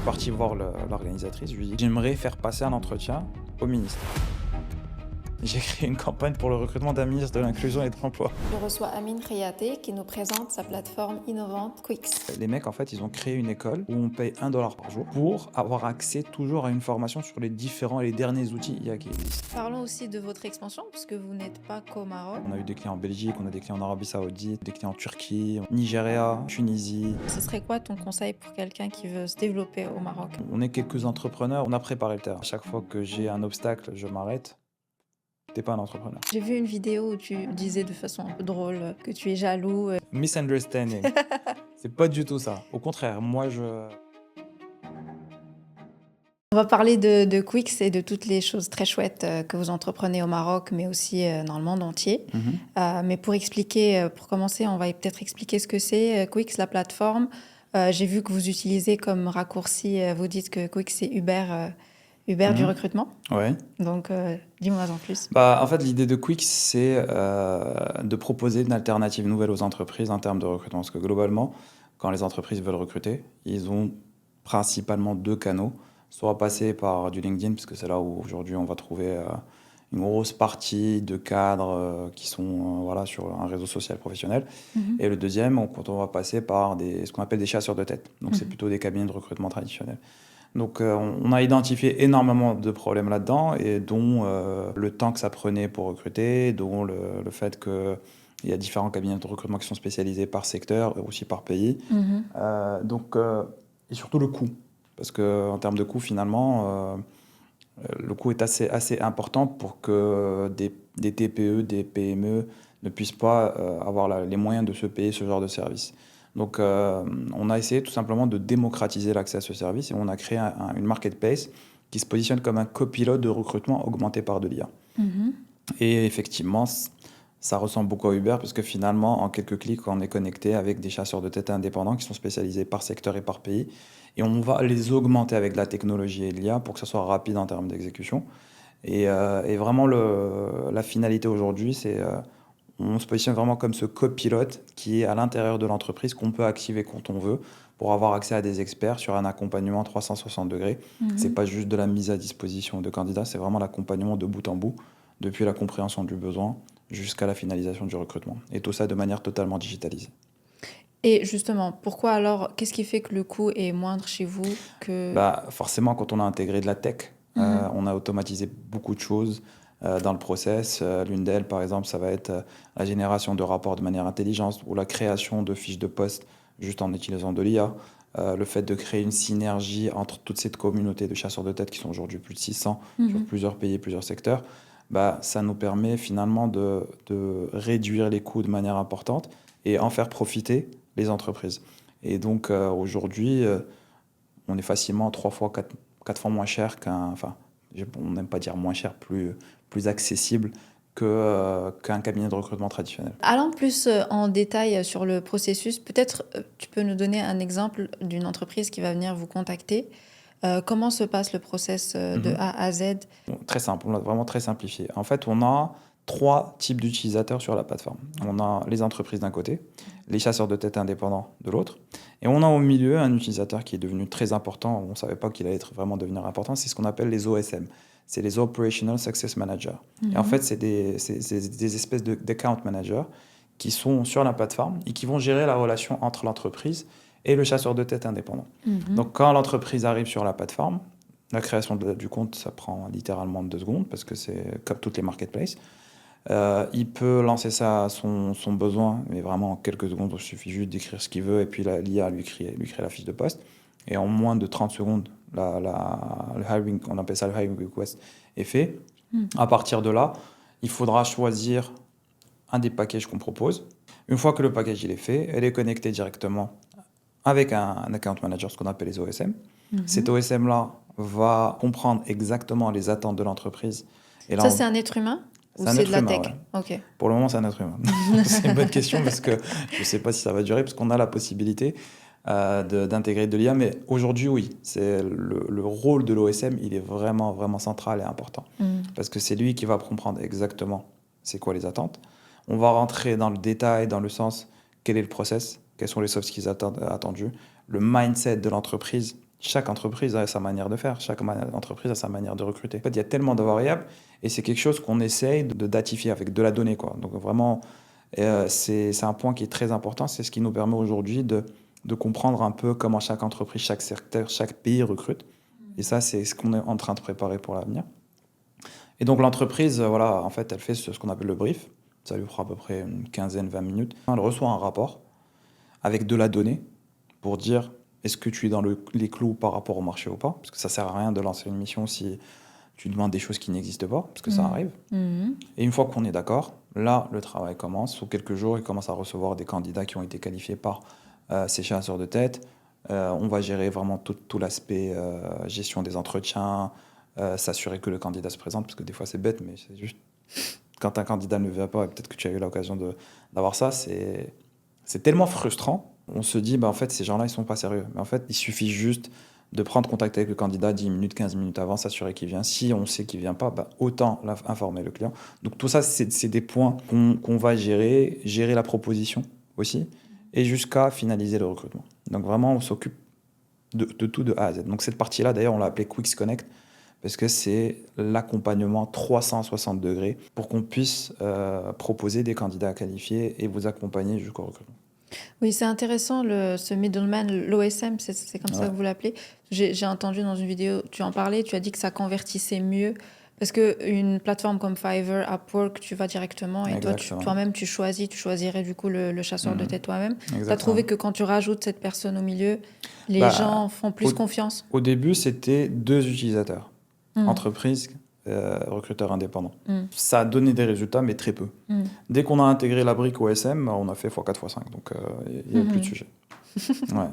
suis parti voir l'organisatrice, je lui ai dit j'aimerais faire passer un entretien au ministre. J'ai créé une campagne pour le recrutement d'un ministre de l'Inclusion et de l'Emploi. Je reçois Amine Khriaté qui nous présente sa plateforme innovante Quix. Les mecs, en fait, ils ont créé une école où on paye $1 par jour pour avoir accès toujours à une formation sur les différents et les derniers outils IA qui existent. Parlons aussi de votre expansion, puisque vous n'êtes pas qu'au Maroc. On a eu des clients en Belgique, on a des clients en Arabie Saoudite, des clients en Turquie, Nigeria, Tunisie. Ce serait quoi ton conseil pour quelqu'un qui veut se développer au Maroc? On est quelques entrepreneurs, on a préparé le terrain. À chaque fois que j'ai un obstacle, je m'arrête. T'es pas un entrepreneur. J'ai vu une vidéo où tu disais de façon un peu drôle que tu es jaloux. Misunderstanding. C'est pas du tout ça. Au contraire, moi On va parler de Quix et de toutes les choses très chouettes que vous entreprenez au Maroc, mais aussi dans le monde entier. Mais pour expliquer, pour commencer, on va peut-être expliquer ce que c'est Quix, la plateforme. J'ai vu que vous utilisez comme raccourci, vous dites que Quix c'est Uber du recrutement. Ouais. Donc, dis-moi en plus. En fait, l'idée de Quick, c'est de proposer une alternative nouvelle aux entreprises en termes de recrutement. Parce que globalement, quand les entreprises veulent recruter, ils ont principalement deux canaux. Soit passer par du LinkedIn, parce que c'est là où aujourd'hui on va trouver une grosse partie de cadres qui sont voilà, sur un réseau social professionnel. Et le deuxième, quand on va passer par ce qu'on appelle des chasseurs de tête. Donc c'est plutôt des cabinets de recrutement traditionnels. Donc on a identifié énormément de problèmes là-dedans, et dont le temps que ça prenait pour recruter, dont le fait qu'il y a différents cabinets de recrutement qui sont spécialisés par secteur, aussi par pays. Et surtout le coût. Parce qu'en termes de coût, finalement, le coût est assez important pour que des TPE, des PME ne puissent pas avoir les moyens de se payer ce genre de service. Donc, on a essayé tout simplement de démocratiser l'accès à ce service, et on a créé une marketplace qui se positionne comme un copilote de recrutement augmenté par de l'IA. Et effectivement, ça ressemble beaucoup à Uber, parce que finalement, en quelques clics, on est connecté avec des chasseurs de tête indépendants qui sont spécialisés par secteur et par pays. Et on va les augmenter avec la technologie et l'IA pour que ça soit rapide en termes d'exécution. Et vraiment, la finalité aujourd'hui, c'est on se positionne vraiment comme ce copilote qui est à l'intérieur de l'entreprise, qu'on peut activer quand on veut pour avoir accès à des experts sur un accompagnement 360 degrés. C'est pas juste de la mise à disposition de candidats, c'est vraiment l'accompagnement de bout en bout, depuis la compréhension du besoin jusqu'à la finalisation du recrutement. Et tout ça de manière totalement digitalisée. Et justement, pourquoi alors, qu'est-ce qui fait que le coût est moindre chez vous que... Forcément, quand on a intégré de la tech, on a automatisé beaucoup de choses dans le process. L'une d'elles, par exemple, ça va être la génération de rapports de manière intelligente, ou la création de fiches de poste juste en utilisant de l'IA. Le fait de créer une synergie entre toute cette communauté de chasseurs de tête qui sont aujourd'hui plus de 600 sur plusieurs pays, plusieurs secteurs, ça nous permet finalement de réduire les coûts de manière importante et en faire profiter les entreprises. Et donc aujourd'hui, on est facilement 3 fois, 4 fois moins cher on n'aime pas dire moins cher, plus accessible qu'un cabinet de recrutement traditionnel. Allons plus en détail sur le processus. Peut-être tu peux nous donner un exemple d'une entreprise qui va venir vous contacter. Comment se passe le process de A à Z? Très simple, on l'a vraiment très simplifié. En fait, on a 3 types d'utilisateurs sur la plateforme. On a les entreprises d'un côté, les chasseurs de tête indépendants de l'autre, et on a au milieu un utilisateur qui est devenu très important. On ne savait pas qu'il allait vraiment devenir important, c'est ce qu'on appelle les OSM. C'est les Operational Success Managers. Et en fait, c'est des espèces d'account managers qui sont sur la plateforme et qui vont gérer la relation entre l'entreprise et le chasseur de tête indépendant. Donc, quand l'entreprise arrive sur la plateforme, la création du compte, ça prend littéralement 2 secondes, parce que c'est comme toutes les marketplaces. Il peut lancer ça à son besoin, mais vraiment en quelques secondes, il suffit juste d'écrire ce qu'il veut, et puis l'IA lui crée la fiche de poste. Et en moins de 30 secondes, le hiring, on appelle ça le hiring request, est fait. À partir de là, il faudra choisir un des packages qu'on propose. Une fois que le package il est fait, elle est connectée directement avec un account manager, ce qu'on appelle les OSM. Cet OSM-là va comprendre exactement les attentes de l'entreprise. Et là, ça, c'est un être humain ou c'est de la tech? Ouais. Okay. Pour le moment, c'est un être humain. C'est une bonne question, parce que je ne sais pas si ça va durer, parce qu'on a la possibilité d'intégrer de l'IA. Mais aujourd'hui, oui, c'est le rôle de l'OSM, il est vraiment, vraiment central et important. Parce que c'est lui qui va comprendre exactement c'est quoi les attentes. On va rentrer dans le détail, dans le sens, quel est le process, quels sont les soft skills attendus, le mindset de l'entreprise. chaque entreprise a sa manière de faire, chaque entreprise a sa manière de recruter. En fait, il y a tellement de variables et c'est quelque chose qu'on essaye de datifier avec de la donnée, quoi. Donc vraiment, c'est un point qui est très important. C'est ce qui nous permet aujourd'hui de comprendre un peu comment chaque entreprise, chaque secteur, chaque pays recrute. Et ça, c'est ce qu'on est en train de préparer pour l'avenir. Et donc l'entreprise, voilà, en fait, elle fait ce qu'on appelle le brief. Ça lui prend à peu près une quinzaine, 20 minutes. Elle reçoit un rapport avec de la donnée pour dire est-ce que tu es dans les clous par rapport au marché ou pas. Parce que ça sert à rien de lancer une mission si tu demandes des choses qui n'existent pas, parce que ça arrive. Et une fois qu'on est d'accord, là, le travail commence. Sous quelques jours, il commence à recevoir des candidats qui ont été qualifiés par ces chasseurs de tête. On va gérer vraiment tout l'aspect gestion des entretiens, s'assurer que le candidat se présente, parce que des fois c'est bête, mais c'est juste quand un candidat ne vient pas, et peut-être que tu as eu l'occasion d'avoir ça, c'est tellement frustrant. On se dit, en fait, ces gens-là, ils sont pas sérieux. Mais en fait, il suffit juste de prendre contact avec le candidat 10 minutes, 15 minutes avant, s'assurer qu'il vient. Si on sait qu'il vient pas, autant informer le client. Donc tout ça, c'est des points qu'on va gérer la proposition aussi, et jusqu'à finaliser le recrutement. Donc vraiment, on s'occupe de tout de A à Z. Donc cette partie-là, d'ailleurs, on l'a appelée Quix Connect, parce que c'est l'accompagnement 360 degrés pour qu'on puisse proposer des candidats qualifiés et vous accompagner jusqu'au recrutement. Oui, c'est intéressant, ce middleman, l'OSM, c'est comme ça que vous l'appelez. J'ai entendu dans une vidéo, tu en parlais, tu as dit que ça convertissait mieux. Parce qu'une plateforme comme Fiverr, Upwork, tu vas directement et toi-même, tu choisirais du coup le chasseur de tête toi-même. Tu as trouvé que quand tu rajoutes cette personne au milieu, les gens font plus confiance? Au début, c'était 2 utilisateurs, entreprise, recruteur indépendant. Ça a donné des résultats, mais très peu. Dès qu'on a intégré la brique OSM, on a fait x4, x5, donc il n'y a plus de sujet. Ouais.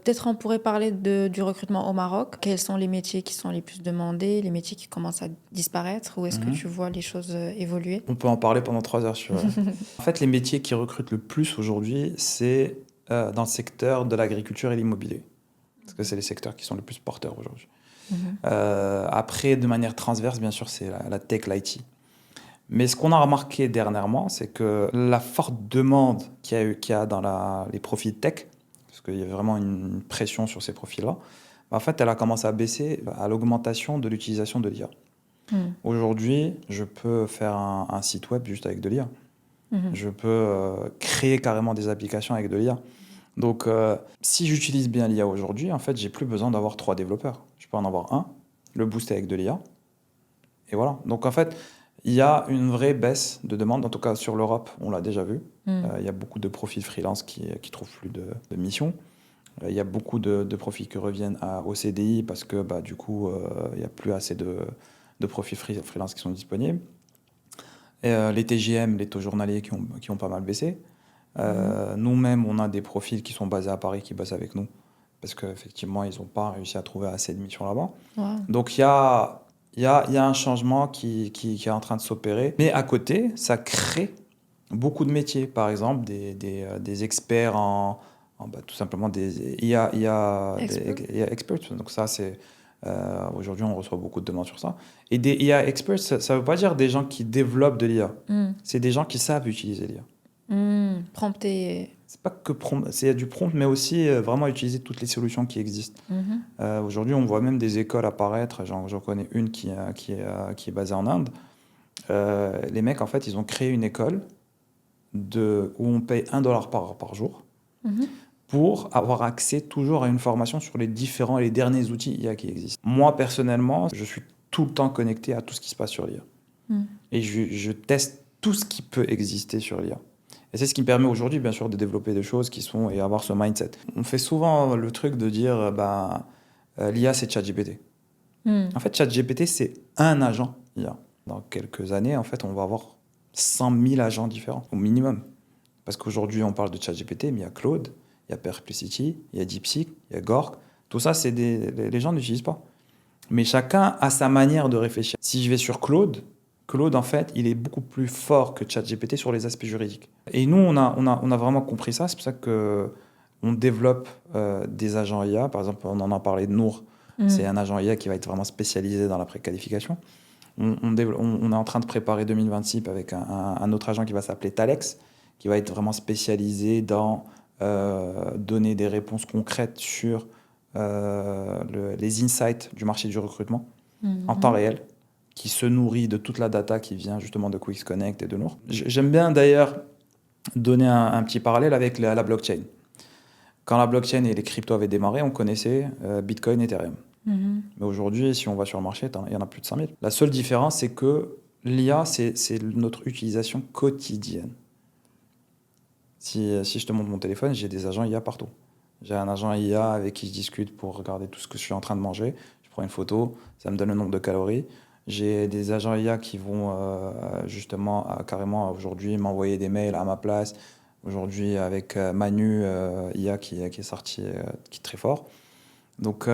Peut-être on pourrait parler du recrutement au Maroc. Quels sont les métiers qui sont les plus demandés, les métiers qui commencent à disparaître, ou est-ce que tu vois les choses évoluer? On peut en parler pendant 3 heures. En fait, les métiers qui recrutent le plus aujourd'hui, c'est dans le secteur de l'agriculture et l'immobilier. Parce que c'est les secteurs qui sont les plus porteurs aujourd'hui. Après, de manière transverse, bien sûr, c'est la tech, l'IT. Mais ce qu'on a remarqué dernièrement, c'est que la forte demande qu'il y a dans les profils tech, parce qu'il y a vraiment une pression sur ces profils-là, en fait, elle a commencé à baisser à l'augmentation de l'utilisation de l'IA. Aujourd'hui, je peux faire un site web juste avec de l'IA. Je peux créer carrément des applications avec de l'IA. Donc, si j'utilise bien l'IA aujourd'hui, en fait, j'ai plus besoin d'avoir 3 développeurs. Je peux en avoir un, le booster avec de l'IA, et voilà. Donc, en fait, il y a une vraie baisse de demande, en tout cas sur l'Europe, on l'a déjà vu. Il y a beaucoup de profils freelance qui trouvent plus de missions. Il y a beaucoup de profils qui reviennent au CDI parce que du coup, il n'y a plus assez de profils freelance qui sont disponibles. Et, les TJM, les taux journaliers qui ont pas mal baissé. Nous-mêmes, on a des profils qui sont basés à Paris, qui bossent avec nous, parce qu'effectivement, ils n'ont pas réussi à trouver assez de missions là-bas. Donc, il y a un changement qui est en train de s'opérer. Mais à côté, ça crée beaucoup de métiers. Par exemple, des experts tout simplement des IA experts. Donc ça, c'est... aujourd'hui, on reçoit beaucoup de demandes sur ça. Et des IA experts, ça ne veut pas dire des gens qui développent de l'IA. C'est des gens qui savent utiliser l'IA. Prompter. C'est pas que prompt, il y a du prompt, mais aussi vraiment utiliser toutes les solutions qui existent. Aujourd'hui, on voit même des écoles apparaître. J'en connais une qui est basée en Inde. Les mecs, en fait, ils ont créé une école où on paye $1 par jour pour avoir accès toujours à une formation sur les différents et les derniers outils IA qui existent. Moi, personnellement, je suis tout le temps connecté à tout ce qui se passe sur l'IA. Et je teste tout ce qui peut exister sur l'IA. Et c'est ce qui me permet aujourd'hui, bien sûr, de développer des choses et avoir ce mindset. On fait souvent le truc de dire l'IA, c'est ChatGPT. En fait, ChatGPT, c'est un agent IA. Dans quelques années, en fait, on va avoir 100 000 agents différents, au minimum. Parce qu'aujourd'hui, on parle de ChatGPT, mais il y a Claude, il y a Perplexity, il y a DeepSeek, il y a Grok. Tout ça, les gens n'utilisent pas. Mais chacun a sa manière de réfléchir. Si je vais sur Claude, en fait, il est beaucoup plus fort que ChatGPT sur les aspects juridiques. Et nous, on a vraiment compris ça. C'est pour ça qu'on développe des agents IA. Par exemple, on en a parlé de Nour. C'est un agent IA qui va être vraiment spécialisé dans la préqualification. On est en train de préparer 2026 avec un autre agent qui va s'appeler Talex, qui va être vraiment spécialisé dans donner des réponses concrètes sur les insights du marché du recrutement en temps réel, qui se nourrit de toute la data qui vient justement de Quix Connect et de Nour. J'aime bien d'ailleurs donner un petit parallèle avec la blockchain. Quand la blockchain et les cryptos avaient démarré, on connaissait Bitcoin et Ethereum. Mais aujourd'hui, si on va sur le marché, il y en a plus de 5000. La seule différence, c'est que l'IA, c'est notre utilisation quotidienne. Si je te montre mon téléphone, j'ai des agents IA partout. J'ai un agent IA avec qui je discute pour regarder tout ce que je suis en train de manger. Je prends une photo, ça me donne le nombre de calories. J'ai des agents IA qui vont justement carrément aujourd'hui m'envoyer des mails à ma place. Aujourd'hui, avec Manu IA qui est sorti, qui est très fort. Donc,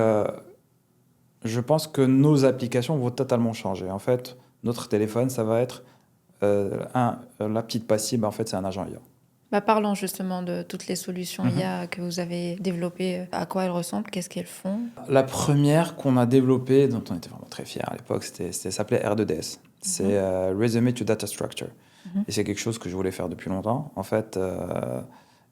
je pense que nos applications vont totalement changer. En fait, notre téléphone, ça va être la petite passive, en fait, c'est un agent IA. Bah, parlons justement de toutes les solutions IA que vous avez développées. À quoi elles ressemblent? Qu'est-ce qu'elles font? La première qu'on a développée, dont on était vraiment très fiers à l'époque, s'appelait R2DS. C'est Resume to Data Structure. Et c'est quelque chose que je voulais faire depuis longtemps. En fait,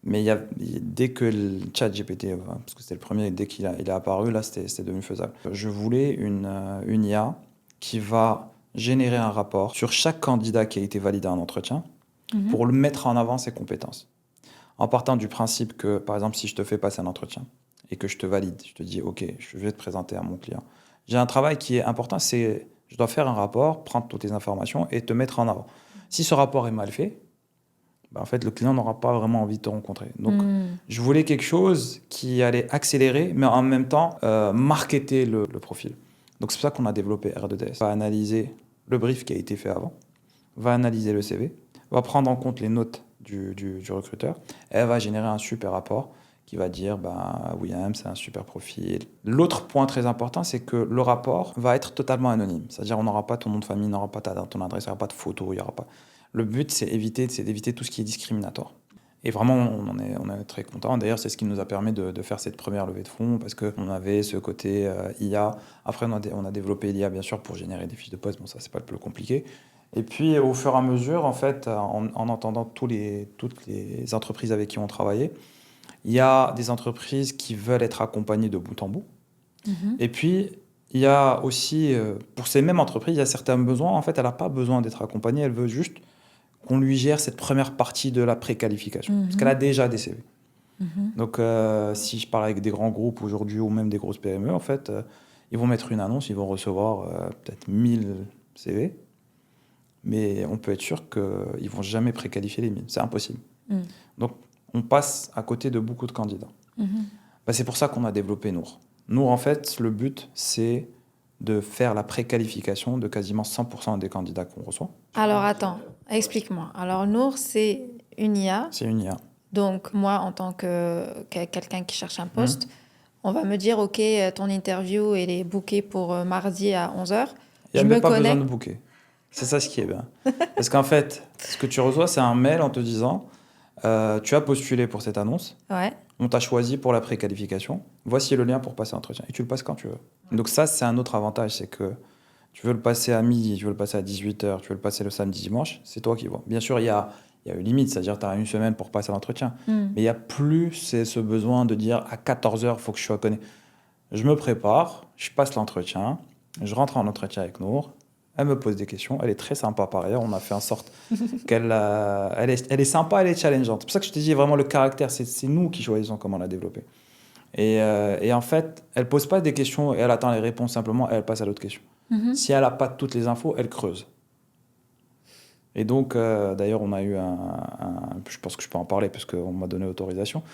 mais dès que le chat GPT, parce que c'était le premier, dès qu'il est apparu, là, c'était devenu faisable. Je voulais une IA qui va générer un rapport sur chaque candidat qui a été validé à un entretien pour le mettre en avant ses compétences. En partant du principe que, par exemple, si je te fais passer un entretien et que je te valide, je te dis, OK, je vais te présenter à mon client. J'ai un travail qui est important, c'est je dois faire un rapport, prendre toutes tes informations et te mettre en avant. Si ce rapport est mal fait, en fait, le client n'aura pas vraiment envie de te rencontrer. Donc, je voulais quelque chose qui allait accélérer, mais en même temps, marketer le profil. Donc, c'est pour ça qu'on a développé R2DS. On va analyser le brief qui a été fait avant, va analyser le CV, va prendre en compte les notes du recruteur, et elle va générer un super rapport qui va dire William, c'est un super profil. L'autre point très important, c'est que le rapport va être totalement anonyme. C'est-à-dire on n'aura pas ton nom de famille, on n'aura pas ton adresse, il n'y aura pas de photo, il y aura pas... Le but, c'est d'éviter tout ce qui est discriminatoire. Et vraiment, on est très content. D'ailleurs, c'est ce qui nous a permis de faire cette première levée de fonds, parce qu'on avait ce côté IA. Après, on a développé l'IA, bien sûr, pour générer des fiches de poste. Bon, ça, c'est pas le plus compliqué. Et puis, au fur et à mesure, en fait, en entendant toutes les entreprises avec qui on travaillait, il y a des entreprises qui veulent être accompagnées de bout en bout. Et puis, il y a aussi, pour ces mêmes entreprises, il y a certains besoins. En fait, elle n'a pas besoin d'être accompagnée, elle veut juste qu'on lui gère cette première partie de la préqualification. Parce qu'elle a déjà des CV. Donc, si je parle avec des grands groupes aujourd'hui ou même des grosses PME, en fait, ils vont mettre une annonce, ils vont recevoir peut-être 1000 CV. Mais on peut être sûr qu'ils ne vont jamais préqualifier les 1000. C'est impossible. Donc, on passe à côté de beaucoup de candidats. C'est pour ça qu'on a développé Nour. Nour, en fait, le but, c'est de faire la préqualification de quasiment 100% des candidats qu'on reçoit. Alors, attends, explique-moi. Alors, Nour, c'est une IA. C'est une IA. Donc, moi, en tant que quelqu'un qui cherche un poste, on va me dire, OK, ton interview, elle est bookée pour mardi à 11h. Il n'y a pas besoin de booker. C'est ça ce qui est bien. Parce qu'en fait, ce que tu reçois, c'est un mail en te disant tu as postulé pour cette annonce. Ouais. On t'a choisi pour la préqualification. Voici le lien pour passer l'entretien. Et tu le passes quand tu veux. Donc ça, c'est un autre avantage. C'est que tu veux le passer à midi, tu veux le passer à 18h, tu veux le passer le samedi, dimanche, c'est toi qui vois. Bien sûr, il y a une limite. C'est-à-dire que tu as une semaine pour passer l'entretien. Mais il n'y a plus ce besoin de dire à 14h, il faut que je sois connu. Je me prépare, je passe l'entretien, je rentre en entretien avec Nour. Elle me pose des questions. Elle est très sympa par ailleurs. On a fait en sorte qu'elle elle est sympa, elle est challengeante. C'est pour ça que je te dis vraiment le caractère, c'est nous qui choisissons comment la développer. Et en fait, elle ne pose pas des questions et elle attend les réponses simplement et elle passe à l'autre question. Si elle n'a pas toutes les infos, elle creuse. Et donc, d'ailleurs, on a eu je pense que je peux en parler parce qu'on m'a donné l'autorisation.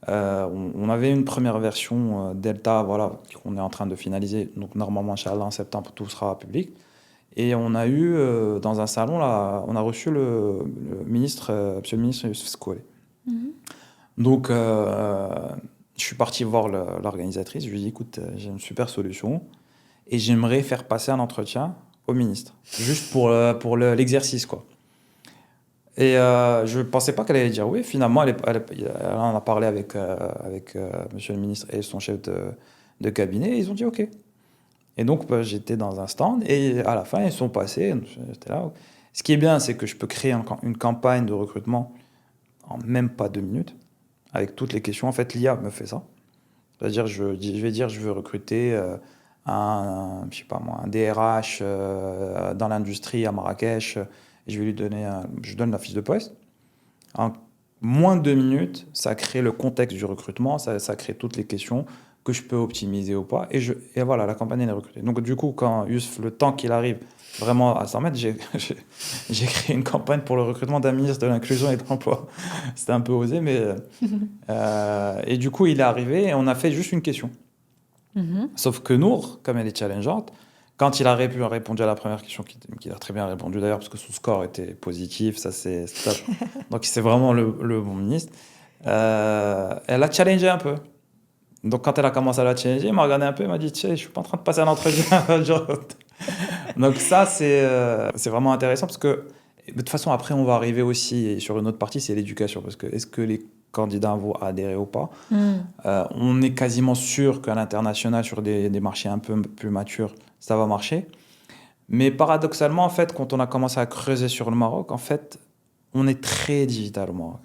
On avait une première version Delta, voilà, qu'on est en train de finaliser. Donc, normalement, Inch'Allah, en septembre, tout sera public. Et on a eu, dans un salon, là, on a reçu le ministre, monsieur le ministre Youssef Skouali. Donc, je suis parti voir l'organisatrice. Je lui ai dit, écoute, j'ai une super solution et j'aimerais faire passer un entretien au ministre, juste pour l'exercice, quoi. Et je ne pensais pas qu'elle allait dire oui. Finalement, elle en a parlé avec monsieur le ministre et son chef de cabinet. Et ils ont dit OK. Et donc, j'étais dans un stand et à la fin, ils sont passés. J'étais là. Ce qui est bien, c'est que je peux créer une campagne de recrutement en même pas 2 minutes avec toutes les questions. En fait, l'IA me fait ça. C'est-à-dire, je vais dire, je veux recruter je sais pas moi, un DRH dans l'industrie à Marrakech. Et je donne la fiche de poste. En moins de 2 minutes, ça crée le contexte du recrutement, ça crée toutes les questions que je peux optimiser ou pas. Et voilà, la campagne elle est recrutée. Donc du coup, quand Youssouf, le temps qu'il arrive vraiment à s'en mettre, j'ai créé une campagne pour le recrutement d'un ministre de l'Inclusion et de l'Emploi. C'était un peu osé, mais... et du coup, il est arrivé et on a fait juste une question. Sauf que Nour, comme elle est challengeante, quand il a répondu à la première question, qu'il a très bien répondu d'ailleurs, parce que son score était positif, ça c'est top. Donc c'est vraiment le bon ministre. Elle a challengé un peu. Donc quand elle a commencé à la challenger, elle m'a regardé un peu, elle m'a dit, tiens, je suis pas en train de passer un entretien. Donc ça c'est vraiment intéressant parce que de toute façon après on va arriver aussi sur une autre partie, c'est l'éducation. Parce que est-ce que les candidats vont adhérer ou pas? On est quasiment sûr qu'à l'international, sur des marchés un peu plus matures, ça va marcher. Mais paradoxalement, en fait, quand on a commencé à creuser sur le Maroc, en fait, on est très digital au Maroc.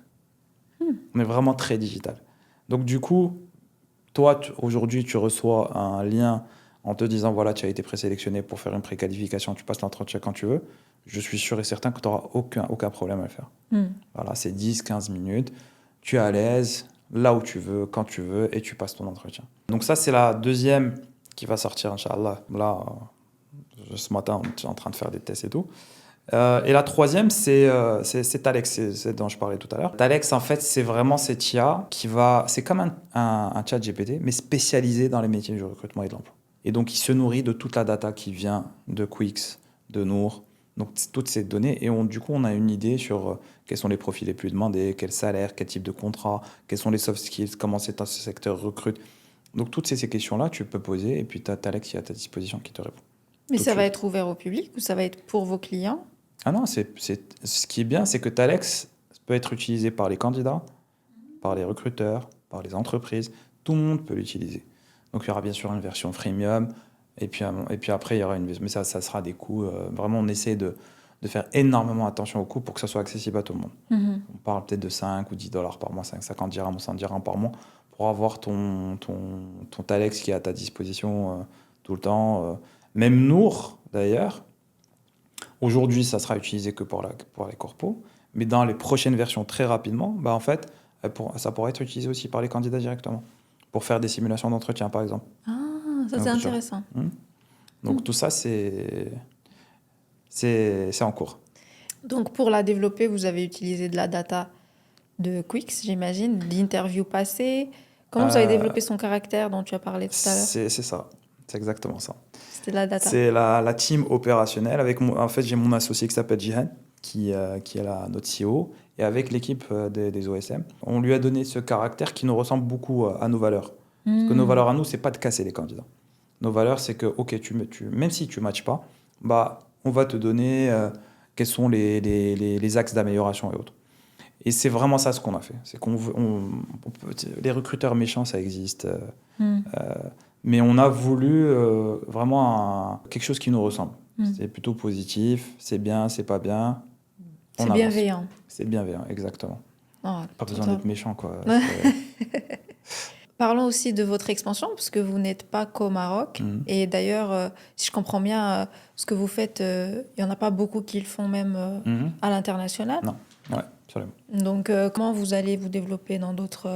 On est vraiment très digital. Donc du coup, toi, aujourd'hui, tu reçois un lien en te disant, voilà, tu as été présélectionné pour faire une préqualification, tu passes l'entretien quand tu veux. Je suis sûr et certain que tu n'auras aucun problème à le faire. Voilà, c'est 10-15 minutes. Tu es à l'aise, là où tu veux, quand tu veux, et tu passes ton entretien. Donc ça, c'est la deuxième qui va sortir, Inch'Allah. Là, ce matin, on est en train de faire des tests et tout. Et la troisième, c'est Talex, c'est dont je parlais tout à l'heure. Talex, en fait, c'est vraiment cette IA c'est comme un chat GPT, mais spécialisé dans les métiers du recrutement et de l'emploi. Et donc, il se nourrit de toute la data qui vient de Quix, de Nour, donc toutes ces données. Et du coup, on a une idée sur quels sont les profils les plus demandés, quel salaire, quel type de contrat, quels sont les soft skills, comment ce secteur recrute. Donc, toutes ces questions-là, tu peux poser, et puis tu as Talex qui est à ta disposition qui te répond. Mais Tout ça de va suite. être ouvert au public ou ça va être pour vos clients? Ah non, ce qui est bien, c'est que Talex peut être utilisé par les candidats, par les recruteurs, par les entreprises. Tout le monde peut l'utiliser. Donc il y aura bien sûr une version freemium, et puis après, il y aura mais ça sera des coûts. Vraiment, on essaie de faire énormément attention aux coûts pour que ça soit accessible à tout le monde. On parle peut-être de 5 ou 10 dollars par mois, 50 dirhams ou 100 dirhams par mois, pour avoir ton Talex qui est à ta disposition tout le temps. Même Nour, d'ailleurs. Aujourd'hui, ça sera utilisé que pour les corpos, mais dans les prochaines versions, très rapidement, bah en fait, ça pourra être utilisé aussi par les candidats directement, pour faire des simulations d'entretien, par exemple. Ah, ça c'est Donc, intéressant. Donc tout ça, c'est en cours. Donc pour la développer, vous avez utilisé de la data de Quix, j'imagine, d'interviews passées. Comment vous avez développé son caractère dont tu as parlé tout à l'heure? C'est ça, c'est exactement ça. C'était de la data. C'est la team opérationnelle. En fait, j'ai mon associé qui s'appelle Jihan, qui est notre CEO, et avec l'équipe des OSM. On lui a donné ce caractère qui nous ressemble beaucoup à nos valeurs. Parce que nos valeurs à nous, c'est pas de casser les candidats. Nos valeurs, c'est que, ok, même si tu ne matches pas, bah, on va te donner quels sont les axes d'amélioration et autres. Et c'est vraiment ça ce qu'on a fait. C'est les recruteurs méchants, ça existe. Mais on a voulu vraiment quelque chose qui nous ressemble. C'est plutôt positif, c'est bien, c'est pas bien. C'est bienveillant. C'est bienveillant, exactement. Oh, Pas besoin d'être méchant, quoi. Parlons aussi de votre expansion, parce que vous n'êtes pas qu'au Maroc. Et d'ailleurs, si je comprends bien, ce que vous faites, il n'y en a pas beaucoup qui le font même à l'international. Non, ouais, absolument. Donc, comment vous allez vous développer dans d'autres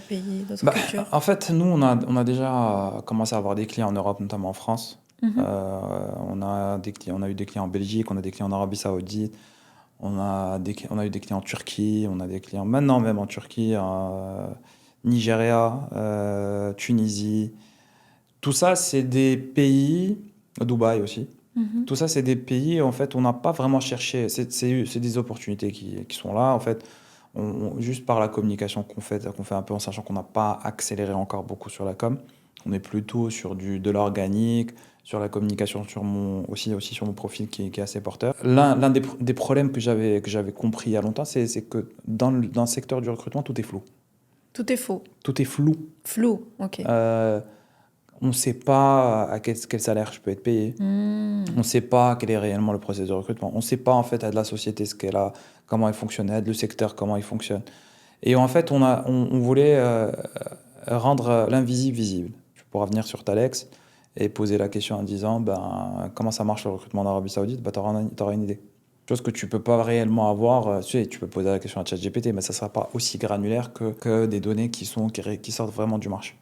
pays, d'autres cultures? En fait, nous, on a déjà commencé à avoir des clients en Europe, notamment en France. On a eu des clients en Belgique, on a des clients en Arabie Saoudite, on a eu des clients en Turquie, on a des clients maintenant même en Turquie, Nigeria, Tunisie. Tout ça, c'est des pays, Dubaï aussi. Tout ça, c'est des pays, en fait, on n'a pas vraiment cherché. C'est des opportunités qui sont là, en fait. Juste par la communication qu'on fait un peu en sachant qu'on n'a pas accéléré encore beaucoup sur la com. On est plutôt sur de l'organique, sur la communication, aussi sur mon profil qui est assez porteur. L'un des problèmes que j'avais compris il y a longtemps, c'est que dans le secteur du recrutement, tout est flou. Tout est faux. Tout est flou. Flou, ok. On ne sait pas à quel salaire je peux être payé. On ne sait pas quel est réellement le processus de recrutement. On ne sait pas en fait aide la société ce qu'elle a, comment elle fonctionne, aide le secteur comment il fonctionne. Et en fait, on voulait rendre l'invisible visible. Tu pourras venir sur Talex et poser la question en disant comment ça marche le recrutement en Arabie Saoudite, tu auras une idée. Chose que tu peux pas réellement avoir. Tu peux poser la question à ChatGPT, mais ça sera pas aussi granulaire que des données qui sortent vraiment du marché.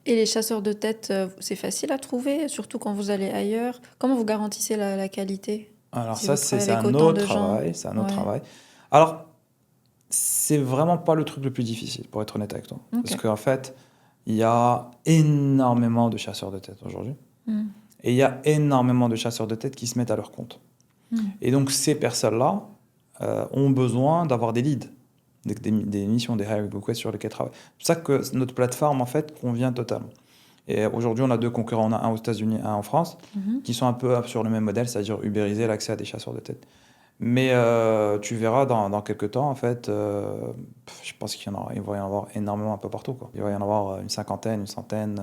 Et les chasseurs de tête, c'est facile à trouver, surtout quand vous allez ailleurs. Comment vous garantissez la qualité? Alors Si ça, vous c'est travaillez avec un autant autre de gens. travail. C'est un autre Ouais. travail. Alors, c'est vraiment pas le truc le plus difficile, pour être honnête avec toi. Ok. Parce qu'en fait, il y a énormément de chasseurs de tête aujourd'hui. Mm. Et il y a énormément de chasseurs de tête qui se mettent à leur compte. Et donc, ces personnes-là ont besoin d'avoir des leads, des missions, des hiring requests sur lesquels travailler. C'est pour ça que notre plateforme, en fait, convient totalement. Et aujourd'hui, on a 2 concurrents. On a un aux États-Unis, un en France, qui sont un peu sur le même modèle, c'est-à-dire ubériser l'accès à des chasseurs de tête. Mais tu verras dans quelques temps, en fait, je pense il va y en avoir énormément un peu partout, quoi. Il va y en avoir une cinquantaine, une centaine.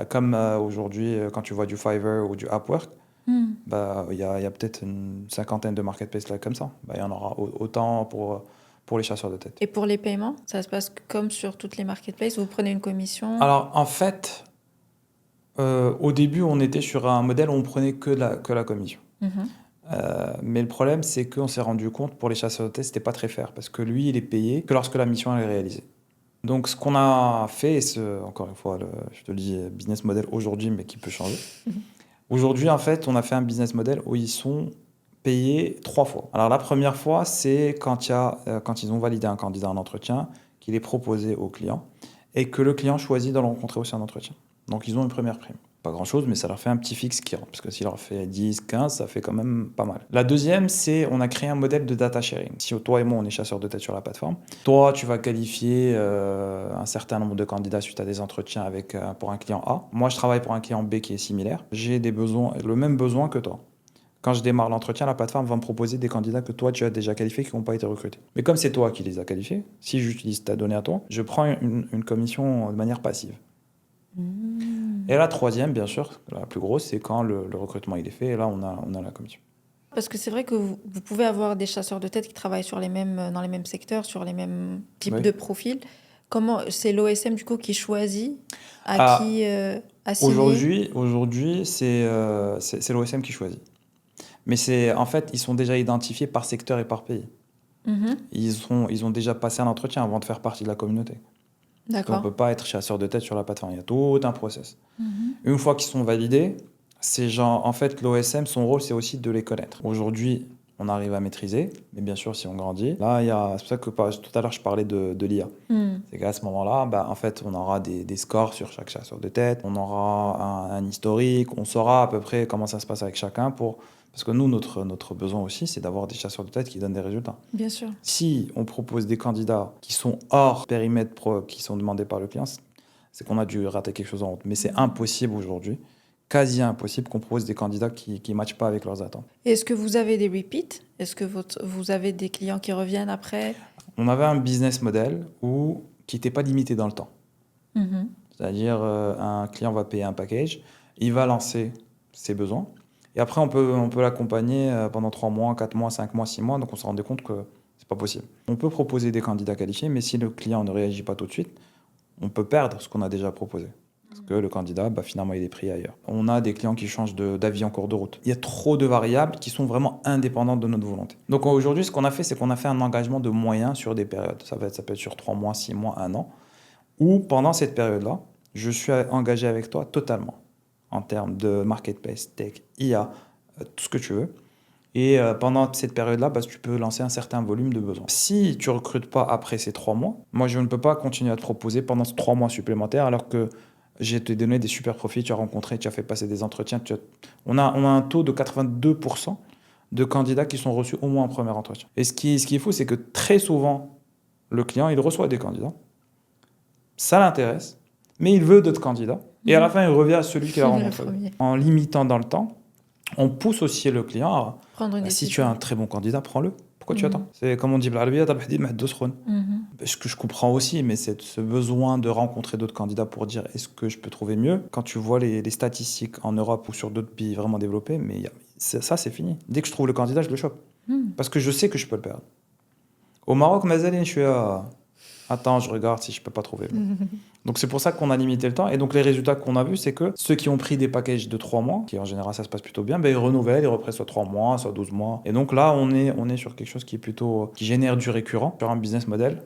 Comme aujourd'hui, quand tu vois du Fiverr ou du Upwork, il y a peut-être une cinquantaine de marketplaces là comme ça. Il y en aura autant pour les chasseurs de tête. Et pour les paiements, ça se passe comme sur toutes les marketplaces, vous prenez une commission? Alors, en fait, au début, on était sur un modèle où on prenait que la commission. Mais le problème, c'est qu'on s'est rendu compte pour les chasseurs de tête, c'était pas très fair parce que lui, il est payé que lorsque la mission est réalisée. Donc, ce qu'on a fait, encore une fois, je te le dis, business model aujourd'hui, mais qui peut changer. Aujourd'hui, en fait, on a fait un business model où ils sont payés 3 fois. Alors, la première fois, c'est quand ils ont validé un candidat en entretien, qu'il est proposé au client et que le client choisit de le rencontrer aussi en entretien. Donc, ils ont une première prime. Pas grand-chose, mais ça leur fait un petit fixe qui rentre. Parce que s'il leur fait 10, 15, ça fait quand même pas mal. La deuxième, c'est on a créé un modèle de data sharing. Si toi et moi, on est chasseurs de tête sur la plateforme, toi, tu vas qualifier un certain nombre de candidats suite à des entretiens pour un client A. Moi, je travaille pour un client B qui est similaire. J'ai le même besoin que toi. Quand je démarre l'entretien, la plateforme va me proposer des candidats que toi, tu as déjà qualifiés qui n'ont pas été recrutés. Mais comme c'est toi qui les as qualifiés, si j'utilise ta donnée à toi, je prends une commission de manière passive. Et la troisième, bien sûr, la plus grosse, c'est quand le recrutement il est fait, et là, on a la commission. Parce que c'est vrai que vous pouvez avoir des chasseurs de tête qui travaillent dans les mêmes secteurs, sur les mêmes types de profils. Comment c'est l'OSM du coup qui choisit qui assigner? Aujourd'hui, c'est l'OSM qui choisit. Mais en fait, ils sont déjà identifiés par secteur et par pays. Ils ont déjà passé un entretien avant de faire partie de la communauté. D'accord. On ne peut pas être chasseur de tête sur la plateforme. Il y a tout un process. Une fois qu'ils sont validés, en fait, l'OSM, son rôle, c'est aussi de les connaître. Aujourd'hui, on arrive à maîtriser, mais bien sûr, si on grandit, là, c'est pour ça que tout à l'heure, je parlais de l'IA. C'est qu'à ce moment-là, en fait, on aura des scores sur chaque chasseur de tête, on aura un historique, on saura à peu près comment ça se passe avec chacun parce que nous, notre besoin aussi, c'est d'avoir des chasseurs de tête qui donnent des résultats. Bien sûr. Si on propose des candidats qui sont hors périmètre qui sont demandés par le client, c'est qu'on a dû rater quelque chose en route. Mais c'est impossible aujourd'hui, quasi impossible qu'on propose des candidats qui ne matchent pas avec leurs attentes. Est-ce que vous avez des repeats? Est-ce que vous avez des clients qui reviennent après? On avait un business model qui n'était pas limité dans le temps. C'est-à-dire, un client va payer un package, il va lancer ses besoins, et après, on peut l'accompagner pendant 3 mois, 4 mois, 5 mois, 6 mois. Donc, on se rendait compte que c'est pas possible. On peut proposer des candidats qualifiés, mais si le client ne réagit pas tout de suite, on peut perdre ce qu'on a déjà proposé. Parce que le candidat, finalement, il est pris ailleurs. On a des clients qui changent d'avis en cours de route. Il y a trop de variables qui sont vraiment indépendantes de notre volonté. Donc, aujourd'hui, ce qu'on a fait, c'est qu'on a fait un engagement de moyens sur des périodes. Ça peut être sur 3 mois, 6 mois, 1 an. Où, pendant cette période-là, je suis engagé avec toi totalement. En termes de marketplace, tech, IA, tout ce que tu veux. Et pendant cette période-là, tu peux lancer un certain volume de besoins. Si tu ne recrutes pas après ces 3 mois, moi, je ne peux pas continuer à te proposer pendant ces 3 mois supplémentaires alors que j'ai te donné des super profils, tu as rencontré, tu as fait passer des entretiens. On a un taux de 82% de candidats qui sont reçus au moins en premier entretien. Et ce qui est fou, c'est que très souvent, le client, il reçoit des candidats. Ça l'intéresse, mais il veut d'autres candidats. Et à la fin, il revient à celui qu'il a rencontré. En limitant dans le temps, on pousse aussi le client à prendre une si tu as un très bon candidat, prends-le. Pourquoi tu attends? C'est comme on dit, ce que je comprends aussi, mais c'est ce besoin de rencontrer d'autres candidats pour dire est-ce que je peux trouver mieux. Quand tu vois les statistiques en Europe ou sur d'autres pays vraiment développés, mais ça, c'est fini. Dès que je trouve le candidat, je le chope. Parce que je sais que je peux le perdre. Au Maroc, mazalin, je suis à Attends, je regarde si je peux pas trouver. Donc c'est pour ça qu'on a limité le temps. Et donc les résultats qu'on a vus, c'est que ceux qui ont pris des packages de 3 mois, qui en général ça se passe plutôt bien, ben, ils renouvellent, ils reprennent soit 3 mois, soit 12 mois. Et donc là, on est sur quelque chose qui est plutôt, qui génère du récurrent, sur un business model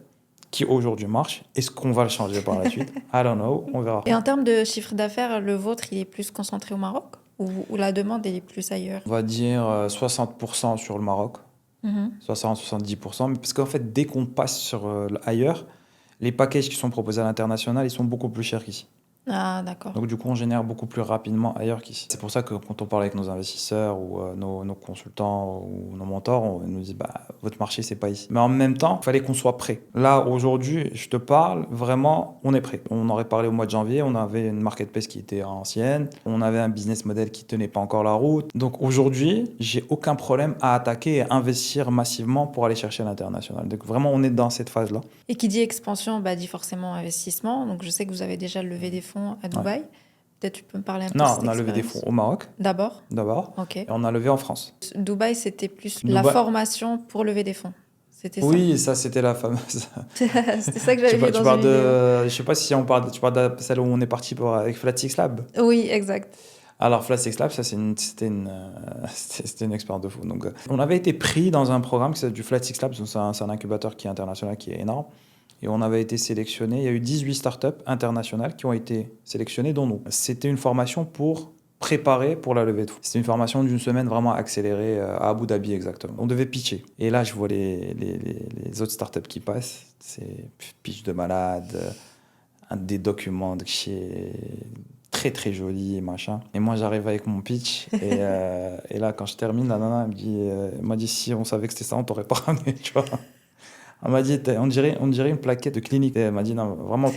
qui aujourd'hui marche. Est-ce qu'on va le changer par la suite? I don't know, on verra. Et en termes de chiffre d'affaires, le vôtre, il est plus concentré au Maroc ou la demande elle est plus ailleurs? On va dire 60% sur le Maroc, 60-70%. Mais parce qu'en fait, dès qu'on passe sur ailleurs, les packages qui sont proposés à l'international, ils sont beaucoup plus chers qu'ici. Ah, d'accord. Donc du coup, on génère beaucoup plus rapidement ailleurs qu'ici. C'est pour ça que quand on parle avec nos investisseurs ou nos consultants ou nos mentors, on nous dit bah, votre marché, c'est pas ici. Mais en même temps, il fallait qu'on soit prêt. Là, aujourd'hui, je te parle, vraiment, on est prêt. On aurait parlé au mois de janvier, on avait une marketplace qui était ancienne, on avait un business model qui tenait pas encore la route. Donc aujourd'hui, j'ai aucun problème à attaquer et investir massivement pour aller chercher à l'international. Donc vraiment, on est dans cette phase-là. Et qui dit expansion, bah, dit forcément investissement. Donc je sais que vous avez déjà levé des fonds à Dubaï. Peut-être tu peux me parler un peu de Non, cette on a levé des expérience. fonds au Maroc, D'abord? et Ok. on a levé en France. Dubaï, c'était plus la Dubaï- formation pour lever des fonds. C'était ça. Oui, ça c'était la fameuse. C'était ça que j'avais vu dans Tu une parles vidéo. je sais pas si on parle, tu parles de celle où on est parti avec Flat6 Lab. Oui, exact. Alors Flat6 Lab, ça c'était c'était une expérience de fou. Donc, on avait été pris dans un programme qui s'appelle du Flat6 Lab, donc c'est un incubateur qui est international, qui est énorme. Et on avait été sélectionné. Il y a eu 18 startups internationales qui ont été sélectionnées, dont nous. C'était une formation pour préparer pour la levée de fonds. C'était une formation d'une semaine vraiment accélérée à Abu Dhabi exactement. On devait pitcher. Et là, je vois les autres startups qui passent. C'est pitch de malade, des documents de chez très très jolis et machin. Et moi, j'arrive avec mon pitch. Et là, quand je termine, la nana elle m'a dit si on savait que c'était ça, on t'aurait pas ramené, tu vois. Elle m'a dit, on dirait une plaquette de clinique. Et elle m'a dit, non, vraiment,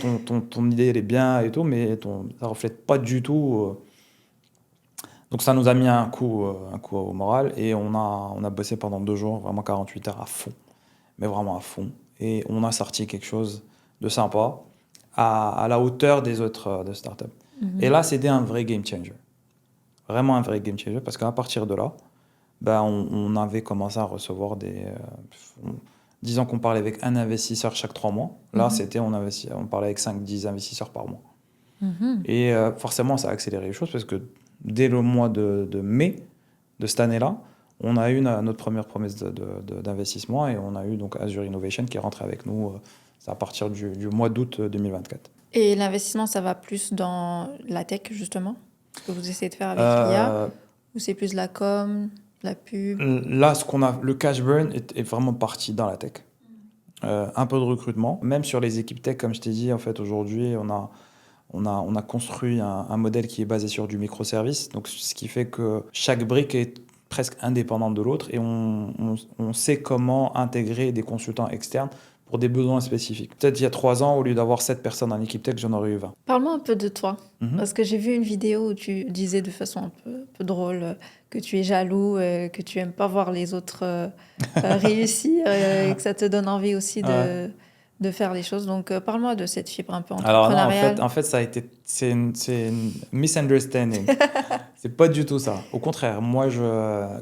ton idée, elle est bien et tout, mais ça reflète pas du tout. Donc ça nous a mis un coup au moral et on a bossé pendant 2 jours, vraiment 48 heures à fond, mais vraiment à fond. Et on a sorti quelque chose de sympa à la hauteur des autres de startups. Et là, c'était un vrai game changer. Vraiment un vrai game changer parce qu'à partir de là, ben, on avait commencé à recevoir disons qu'on parlait avec un investisseur chaque 3 mois. Là, on parlait avec 5-10 investisseurs par mois. Et forcément, ça a accéléré les choses parce que dès le mois de mai de cette année-là, on a eu notre première promesse d'investissement et on a eu donc Azure Innovation qui est rentré avec nous à partir du mois d'août 2024. Et l'investissement, ça va plus dans la tech, justement? Ce que vous essayez de faire avec l'IA? Ou c'est plus la com, la pub? Là, le cash burn est vraiment parti dans la tech. Un peu de recrutement, même sur les équipes tech, comme je t'ai dit, en fait, aujourd'hui, on a construit un modèle qui est basé sur du microservice, donc ce qui fait que chaque brique est presque indépendante de l'autre et on sait comment intégrer des consultants externes pour des besoins spécifiques. Peut-être il y a 3 ans, au lieu d'avoir 7 personnes en équipe tech, j'en aurais eu 20. Parle-moi un peu de toi. Parce que j'ai vu une vidéo où tu disais de façon un peu drôle que tu es jaloux, que tu aimes pas voir les autres réussir et que ça te donne envie aussi de faire les choses. Donc, parle-moi de cette fibre un peu Alors non, entrepreneuriale. en fait, c'est une misunderstanding. C'est pas du tout ça. Au contraire, moi,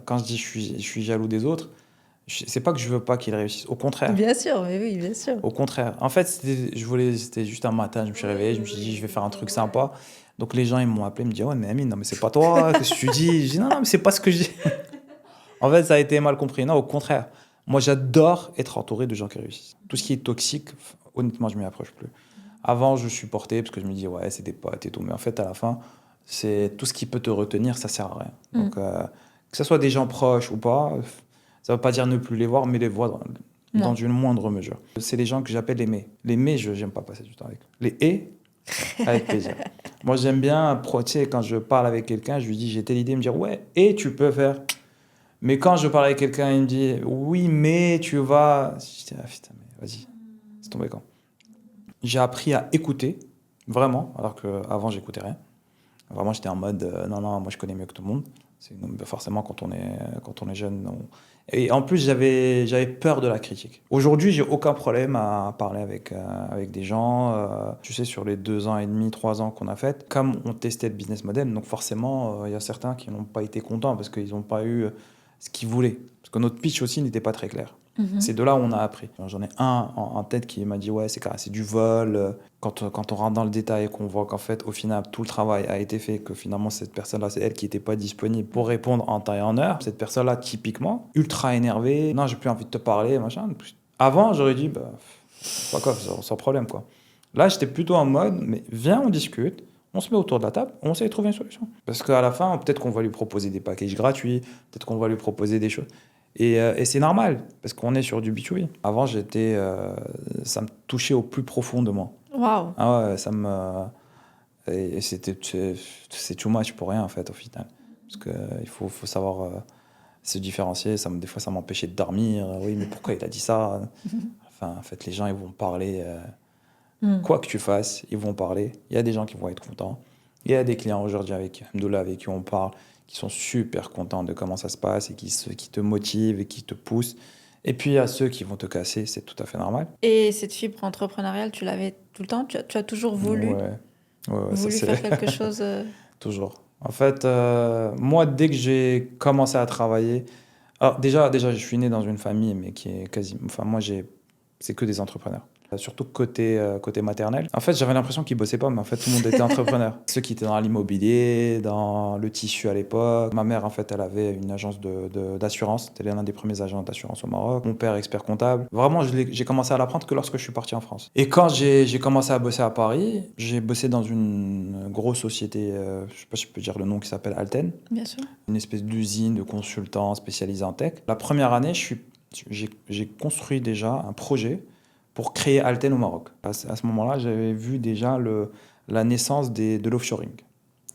quand je dis je suis jaloux des autres, c'est pas que je veux pas qu'ils réussissent. Au contraire. Bien sûr, mais oui, bien sûr. Au contraire. En fait, c'était juste un matin, je me suis réveillé, je me suis dit, je vais faire un truc sympa. Donc les gens, ils m'ont appelé, ils me disent, ouais, mais Amine, non, mais c'est pas toi, qu'est-ce que tu dis? Je dis, non, mais c'est pas ce que je dis. En fait, ça a été mal compris. Non, au contraire. Moi, j'adore être entouré de gens qui réussissent. Tout ce qui est toxique, honnêtement, je m'y approche plus. Avant, je supportais parce que je me dis, ouais, c'est des potes et tout. Mais en fait, à la fin, c'est tout ce qui peut te retenir, ça sert à rien. Donc, que ce soit des gens proches ou pas, ça veut pas dire ne plus les voir, mais les voir dans une moindre mesure. C'est les gens que j'appelle les mais. Les mais, j'aime pas passer du temps avec eux. Les et, avec plaisir. Moi, j'aime bien, tu sais, quand je parle avec quelqu'un, je lui dis, j'ai telle idée, il me dit, ouais, et tu peux faire. Mais quand je parle avec quelqu'un, il me dit, oui, mais tu vas. Je dis, ah putain, mais vas-y, c'est tombé quand. J'ai appris à écouter, vraiment, alors qu'avant, j'écoutais rien. Vraiment, j'étais en mode, non, moi, je connais mieux que tout le monde. Forcément, quand on est jeune. Et en plus, j'avais peur de la critique. Aujourd'hui, j'ai aucun problème à parler avec des gens. Tu sais, sur les 2 ans et demi, 3 ans qu'on a fait, comme on testait le business model, donc forcément, il y a certains qui n'ont pas été contents parce qu'ils n'ont pas eu ce qu'ils voulaient. Parce que notre pitch aussi n'était pas très clair. C'est de là où on a appris. J'en ai un en tête qui m'a dit ouais, c'est du vol. Quand on rentre dans le détail et qu'on voit qu'en fait, au final, tout le travail a été fait, que finalement, cette personne-là, c'est elle qui n'était pas disponible pour répondre en temps et en heure. Cette personne-là, typiquement, ultra énervée. Non, j'ai plus envie de te parler, machin. Avant, j'aurais dit, bah, fuck off, sans problème, quoi. Là, j'étais plutôt en mode, mais viens, on discute. On se met autour de la table, on essaie de trouver une solution. Parce qu'à la fin, peut-être qu'on va lui proposer des packages gratuits, peut-être qu'on va lui proposer des choses. Et c'est normal, parce qu'on est sur du B2B. Avant, ça me touchait au plus profond de moi. Waouh. Ah ouais, et c'est too much pour rien, en fait, au final. Parce qu'il faut savoir se différencier. Des fois, ça m'empêchait de dormir. Oui, mais pourquoi il a dit ça? Enfin, en fait, les gens, ils vont parler. Quoi que tu fasses, ils vont parler. Il y a des gens qui vont être contents. Il y a des clients aujourd'hui avec qui on parle, qui sont super contents de comment ça se passe et qui te motivent et qui te poussent. Et puis, il y a ceux qui vont te casser, c'est tout à fait normal. Et cette fibre entrepreneuriale, tu l'avais tout le temps? Tu as toujours voulu, faire quelque chose Toujours. En fait, moi, dès que j'ai commencé à travailler... Alors, déjà, je suis né dans une famille, mais qui est quasiment... Enfin, c'est que des entrepreneurs. Surtout côté maternel. En fait, j'avais l'impression qu'ils bossaient pas, mais en fait, tout le monde était entrepreneur. Ceux qui étaient dans l'immobilier, dans le tissu à l'époque. Ma mère, en fait, elle avait une agence d'assurance. C'était l'un des premiers agents d'assurance au Maroc. Mon père, expert comptable. Vraiment, j'ai commencé à l'apprendre que lorsque je suis parti en France. Et quand j'ai commencé à bosser à Paris, j'ai bossé dans une grosse société, je sais pas si je peux dire le nom, qui s'appelle Alten. Bien sûr. Une espèce d'usine de consultants spécialisés en tech. La première année, j'ai construit déjà un projet pour créer Alten au Maroc. À ce moment-là, j'avais vu déjà la naissance de l'offshoring.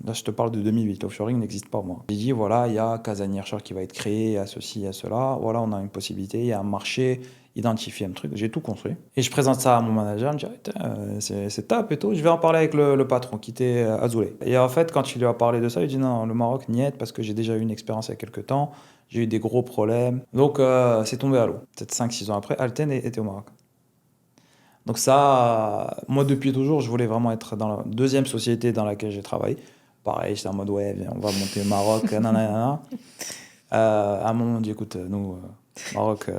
Là, je te parle de 2008. L'offshoring n'existe pas au Maroc. J'ai dit, voilà, il y a Casa Nearshore qui va être créé, il y a ceci, il y a cela. Voilà, on a une possibilité, il y a un marché, identifier un truc. J'ai tout construit. Et je présente ça à mon manager, il me dit, c'est top et tout. Je vais en parler avec le patron qui était Azoulay. Et en fait, quand il lui a parlé de ça, il dit, non, le Maroc, niet, parce que j'ai déjà eu une expérience il y a quelques temps. J'ai eu des gros problèmes. Donc, c'est tombé à l'eau. Peut-être 5-6 ans après, Alten était au Maroc. Donc ça, moi depuis toujours, je voulais vraiment être dans la deuxième société dans laquelle j'ai travaillé. Pareil, j'étais en mode, ouais, viens, on va monter au Maroc, nanana. À un moment, on dit, écoute, nous, Maroc,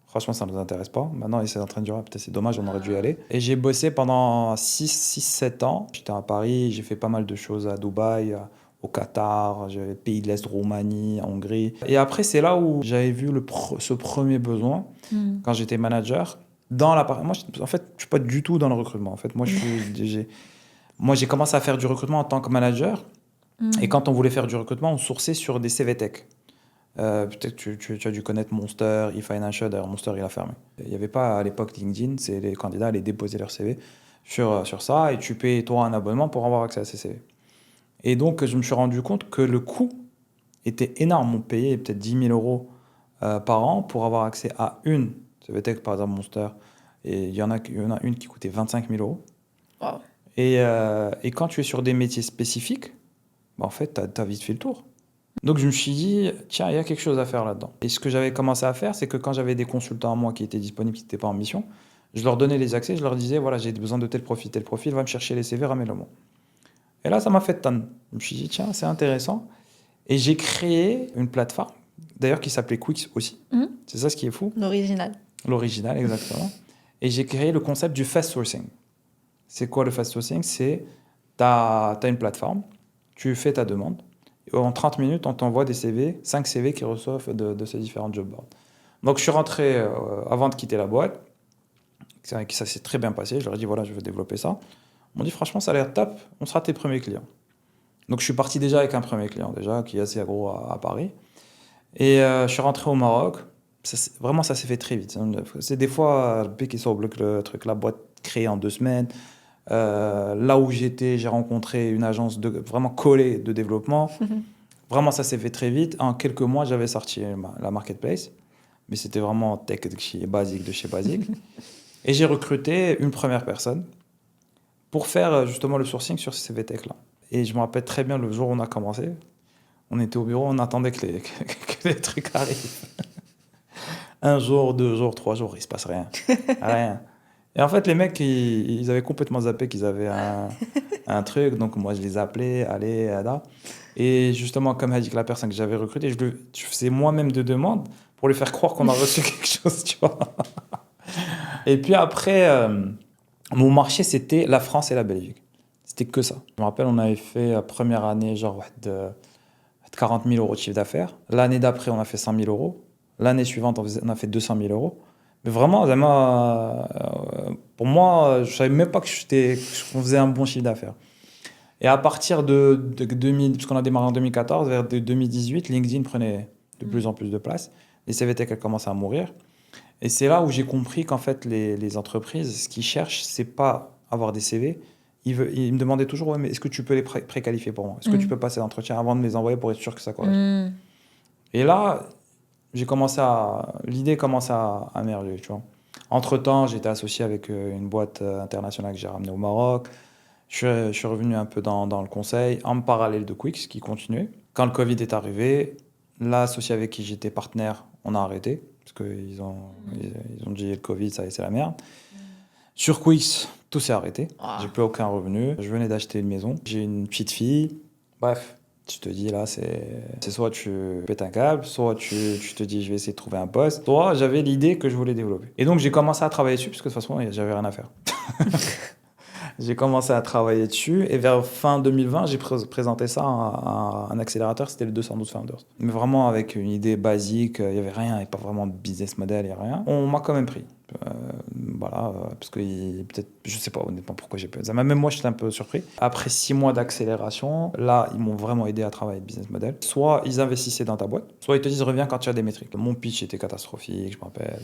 franchement, ça ne nous intéresse pas. Maintenant, c'est en train de durer, peut-être c'est dommage, on aurait dû y aller. Et j'ai bossé pendant 6-7 ans. J'étais à Paris, j'ai fait pas mal de choses à Dubaï, au Qatar, j'avais pays de l'Est, Roumanie, Hongrie. Et après, c'est là où j'avais vu ce premier besoin, quand j'étais manager. Moi, en fait, je suis pas du tout dans le recrutement. En fait, moi, j'ai commencé à faire du recrutement en tant que manager. Et quand on voulait faire du recrutement, on sourçait sur des CV Tech. Peut-être que tu as dû connaître Monster, eFinancial. D'ailleurs, Monster, il a fermé. Il n'y avait pas à l'époque LinkedIn. C'est les candidats allaient déposer leur CV sur ça et tu payes toi un abonnement pour avoir accès à ces CV. Et donc, je me suis rendu compte que le coût était énorme. On payait peut-être 10 000 euros par an pour avoir accès à une CV Tech, par exemple Monster. Et il y en a une qui coûtait 25 000 euros. Wow. Et quand tu es sur des métiers spécifiques, bah, en fait, tu as vite fait le tour. Donc je me suis dit, tiens, il y a quelque chose à faire là-dedans. Et ce que j'avais commencé à faire, c'est que quand j'avais des consultants à moi qui étaient disponibles, qui n'étaient pas en mission, je leur donnais les accès, je leur disais, voilà, j'ai besoin de tel profil, va me chercher les CV, ramène-le-moi. Et là, ça m'a fait tonne. Je me suis dit, tiens, c'est intéressant. Et j'ai créé une plateforme, d'ailleurs, qui s'appelait Quix aussi. C'est ça ce qui est fou. L'original, exactement. Et j'ai créé le concept du fast sourcing. C'est quoi le fast sourcing? C'est, tu as une plateforme, tu fais ta demande, et en 30 minutes, on t'envoie des CV, 5 CV qui reçoivent de ces différents job boards. Donc je suis rentré avant de quitter la boîte, ça s'est très bien passé, je leur ai dit voilà, je veux développer ça. Ils m'ont dit franchement, ça a l'air top, on sera tes premiers clients. Donc je suis parti déjà avec un premier client, déjà, qui est assez gros à Paris. Et je suis rentré au Maroc. Vraiment, ça s'est fait très vite. C'est des fois, le truc, la boîte créée en 2 semaines. Là où j'étais, j'ai rencontré une agence vraiment collée de développement. Vraiment, ça s'est fait très vite. En quelques mois, j'avais sorti la marketplace. Mais c'était vraiment tech de chez basique. Et j'ai recruté une première personne pour faire justement le sourcing sur ces CV Tech-là. Et je me rappelle très bien le jour où on a commencé. On était au bureau, on attendait que les trucs arrivent. 1 jour, 2 jours, 3 jours, il se passe rien. Rien. Et en fait, les mecs, ils avaient complètement zappé qu'ils avaient un truc. Donc, moi, je les appelais, allez, là. Et justement, comme a dit que la personne que j'avais recrutée, je faisais moi-même de demandes pour lui faire croire qu'on a reçu quelque chose, tu vois. Et puis après, mon marché, c'était la France et la Belgique. C'était que ça. Je me rappelle, on avait fait la première année, genre, ouais, de 40 000 euros de chiffre d'affaires. L'année d'après, on a fait 100 000 euros. L'année suivante, on a fait 200 000 euros. Mais vraiment, pour moi, je savais même pas qu'on faisait un bon chiffre d'affaires. Et à partir de 2000, puisqu'on a démarré en 2014, vers 2018, LinkedIn prenait de plus en plus de place. Les CVT, elles commençaient à mourir. Et c'est là où j'ai compris qu'en fait, les entreprises, ce qu'ils cherchent, c'est pas avoir des CV. Ils me demandaient toujours, ouais, mais est-ce que tu peux les préqualifier pour moi? Est-ce que tu peux passer l'entretien avant de me les envoyer pour être sûr que ça correspond? Et là, l'idée commence à émerger, tu vois. Entre-temps, j'étais associé avec une boîte internationale que j'ai ramenée au Maroc. Je suis revenu un peu dans le conseil, en parallèle de Quix, qui continuait. Quand le Covid est arrivé, l'associé avec qui j'étais partenaire, on a arrêté, parce ils ont dit le Covid, ça y est, c'est la merde. Sur Quix, tout s'est arrêté. J'ai plus aucun revenu. Je venais d'acheter une maison. J'ai une petite fille. Bref, tu te dis là, c'est soit tu pètes un câble, soit tu te dis je vais essayer de trouver un poste, soit j'avais l'idée que je voulais développer. Et donc j'ai commencé à travailler dessus, parce que de toute façon, j'avais rien à faire. J'ai commencé à travailler dessus et vers fin 2020, j'ai présenté ça à un accélérateur, c'était le 212 Founders. Mais vraiment avec une idée basique, il n'y avait rien, il n'y avait pas vraiment de business model, il n'y a rien. On m'a quand même pris. Voilà, parce que peut-être, je sais pas honnêtement pourquoi j'ai peur. Même moi, j'étais un peu surpris. Après 6 mois d'accélération, là, ils m'ont vraiment aidé à travailler le business model. Soit ils investissaient dans ta boîte, soit ils te disent reviens quand tu as des métriques. Mon pitch était catastrophique, je me rappelle.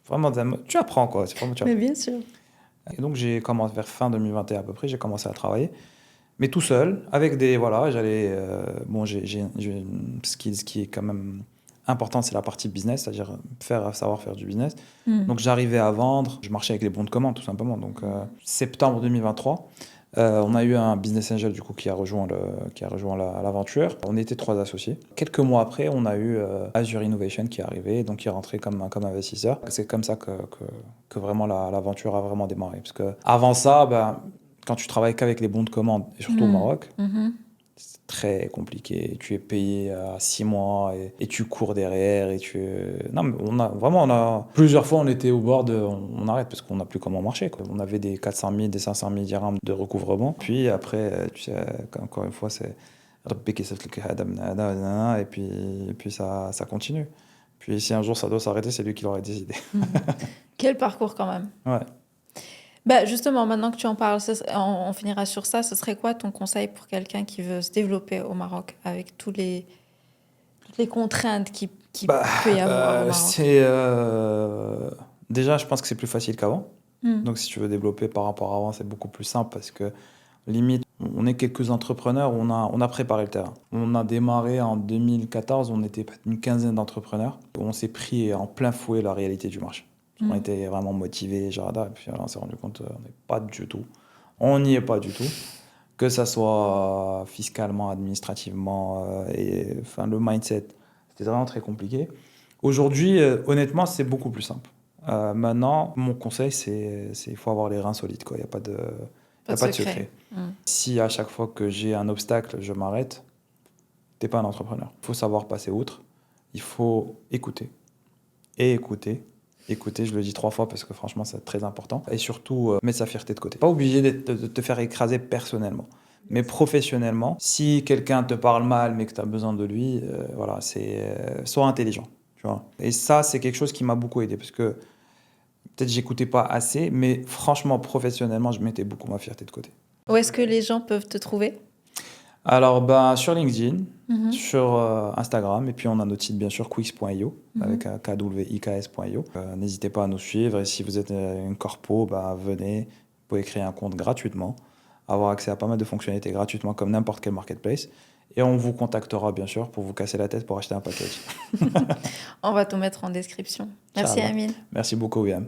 Vraiment, tu apprends quoi. C'est vraiment, tu apprends. Mais bien sûr. Et donc, j'ai commencé vers fin 2021 à peu près, j'ai commencé à travailler. Mais tout seul, avec des. Voilà, j'allais. Bon, j'ai une skill qui est quand même important, c'est la partie business, c'est-à-dire savoir faire du business. Donc, j'arrivais à vendre, je marchais avec les bons de commande, tout simplement. Donc, septembre 2023, on a eu un business angel du coup qui a rejoint l'aventure. On était 3 associés. Quelques mois après, on a eu Azure Innovation qui est arrivé, donc qui est rentré comme investisseur. C'est comme ça que vraiment l'aventure a vraiment démarré. Parce que avant ça, quand tu travailles qu'avec les bons de commande, et surtout au Maroc, c'est très compliqué. Tu es payé à 6 mois et tu cours derrière. Non, mais on a plusieurs fois, on était au bord on arrête parce qu'on n'a plus comment marcher, quoi. On avait des 400 000, des 500 000 dirhams de recouvrement. Puis après, tu sais, encore une fois, c'est et puis ça continue. Puis si un jour ça doit s'arrêter, c'est lui qui l'aurait décidé. Quel parcours quand même. Ouais. Justement, maintenant que tu en parles, on finira sur ça. Ce serait quoi ton conseil pour quelqu'un qui veut se développer au Maroc avec toutes les contraintes qu'il peut y avoir au Maroc? Déjà, je pense que c'est plus facile qu'avant. Mm. Donc, si tu veux développer par rapport à avant, c'est beaucoup plus simple parce que, limite, on est quelques entrepreneurs, on a préparé le terrain. On a démarré en 2014, on était une quinzaine d'entrepreneurs. On s'est pris en plein fouet la réalité du marché. On était vraiment motivés, genre, et puis on s'est rendu compte on n'est pas du tout. On n'y est pas du tout. Que ça soit fiscalement, administrativement, enfin, le mindset, c'était vraiment très compliqué. Aujourd'hui, honnêtement, c'est beaucoup plus simple. Maintenant, mon conseil, c'est il faut avoir les reins solides, quoi. Il n'y a pas de, Pas y a de pas de secret. secret. Si à chaque fois que j'ai un obstacle, je m'arrête, t'es pas un entrepreneur. Il faut savoir passer outre. Il faut écouter. Et écouter. Écouter, je le dis 3 fois parce que franchement, c'est très important. Et surtout, mettre sa fierté de côté. Pas obligé de te faire écraser personnellement. Mais professionnellement, si quelqu'un te parle mal mais que tu as besoin de lui, voilà, sois intelligent. Tu vois. Et ça, c'est quelque chose qui m'a beaucoup aidé parce que peut-être j'écoutais pas assez, mais franchement, professionnellement, je mettais beaucoup ma fierté de côté. Où est-ce que les gens peuvent te trouver? Alors, sur LinkedIn, sur Instagram, et puis on a notre site bien sûr quix.io, avec kwix.io. N'hésitez pas à nous suivre, et si vous êtes une corpo, venez, vous pouvez créer un compte gratuitement, avoir accès à pas mal de fonctionnalités gratuitement comme n'importe quel marketplace, et on vous contactera bien sûr pour vous casser la tête pour acheter un package. On va tout mettre en description. Merci Inch'Allah. Amine. Merci beaucoup, William.